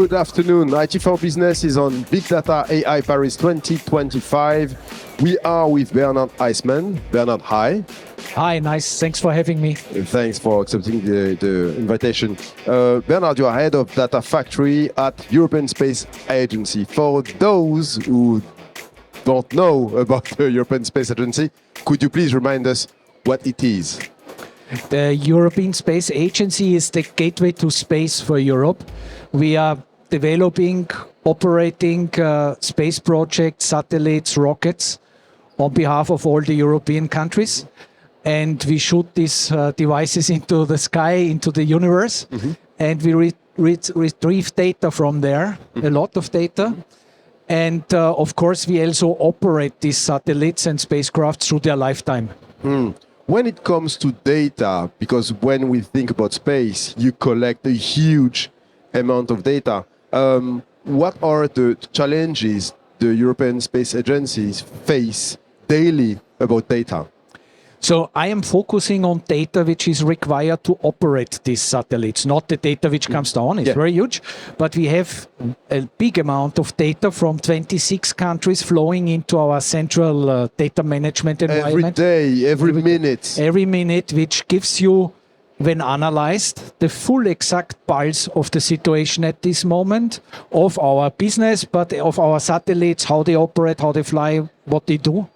Good afternoon. IT for Business is on Big Data AI Paris 2025. We are with Bernard Eisman. Bernard, hi. Hi, nice. Thanks for having me. Thanks for accepting the invitation. Bernard, you are head of Data Factory at European Space Agency. For those who don't know about the European Space Agency, could you please remind us what it is? The European Space Agency is the gateway to space for Europe. We are developing, operating space projects, satellites, rockets on behalf of all the European countries. And we shoot these devices into the sky, into the universe. Mm-hmm. And we retrieve data from there, a lot of data. And of course, we also operate these satellites and spacecraft through their lifetime. When it comes to data, because when we think about space, you collect a huge amount of data. What are the challenges the European Space Agencies face daily about data? So I am focusing on data which is required to operate these satellites, not the data which comes down. It's very huge. But we have a big amount of data from 26 countries flowing into our central data management environment. Every day, every minute. Every minute, which gives you, when analyzed, the full exact pulse of the situation at this moment, of our business, but of our satellites, how they operate, how they fly, what they do.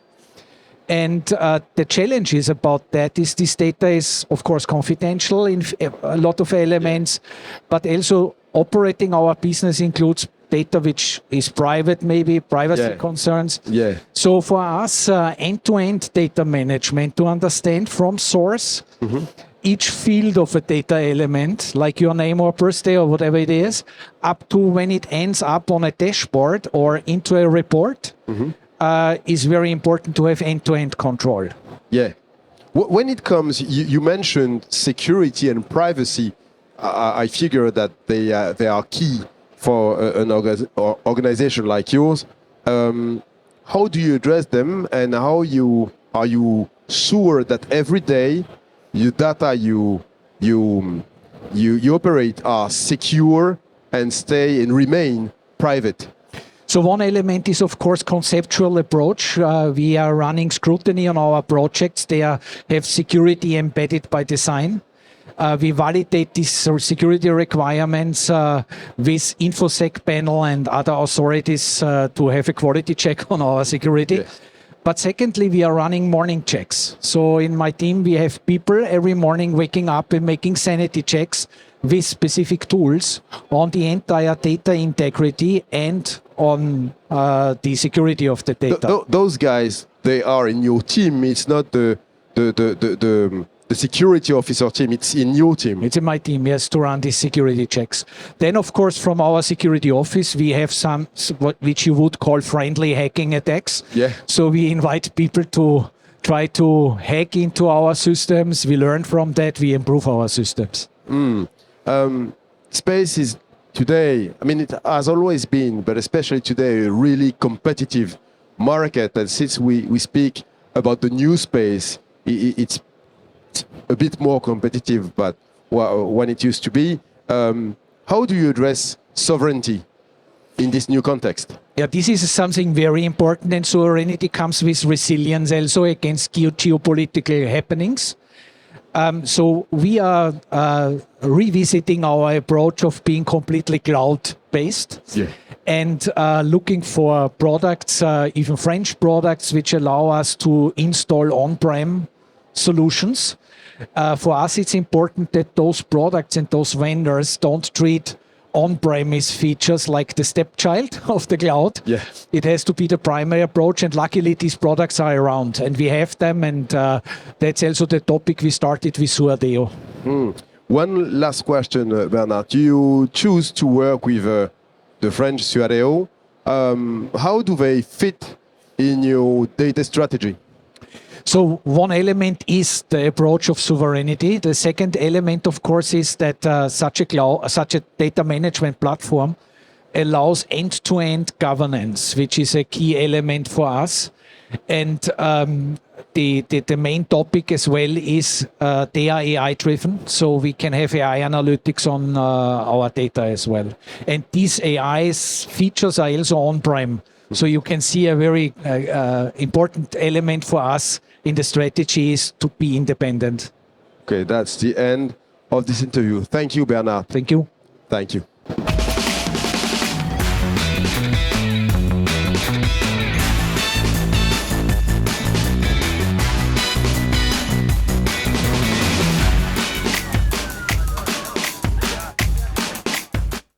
And the challenge is about that is this data is, of course, confidential in a lot of elements, but also operating our business includes data which is private, maybe privacy concerns. So for us, end-to-end data management to understand from source each field of a data element, like your name or birthday or whatever it is, up to when it ends up on a dashboard or into a report. Is very important to have end-to-end control. Yeah. When it comes, you mentioned security and privacy. I figure that they are key for an organization like yours. How do you address them, and how are you sure that every day your data you operate are secure and stay and remain private? So one element is, of course, conceptual approach. We are running scrutiny on our projects. They have security embedded by design. We validate these security requirements with InfoSec panel and other authorities to have a quality check on our security. Yes. But secondly, we are running morning checks. So in my team, we have people every morning waking up and making sanity checks with specific tools on the entire data integrity and on the security of the data. Those guys, they are in your team. It's not the security officer team. It's in your team. It's in my team, yes, to run these security checks. Then, of course, from our security office, we have some which you would call friendly hacking attacks. Yeah. So we invite people to try to hack into our systems. We learn from that. We improve our systems. Space is today, I mean, it has always been, but especially today, a really competitive market. And since we speak about the new space, it's a bit more competitive, but when it used to be. How do you address sovereignty in this new context? Yeah, this is something very important, and sovereignty comes with resilience also against geopolitical happenings. So we are revisiting our approach of being completely cloud-based and looking for products, even French products, which allow us to install on-prem solutions. For us, it's important that those products and those vendors don't treat on-premise features like the stepchild of the cloud. Yeah. It has to be the primary approach, and luckily these products are around and we have them, and that's also the topic we started with Suadeo. One last question, Bernard. You choose to work with the French Suadeo. How do they fit in your data strategy? So one element is the approach of sovereignty. The second element, of course, is that such a data management platform allows end-to-end governance, which is a key element for us. And the main topic as well is they are AI driven, so we can have AI analytics on our data as well. And these AI's features are also on-prem, so you can see a very important element for us in the strategy is to be independent. Okay, that's the end of this interview. Thank you, Bernard. Thank you. Thank you.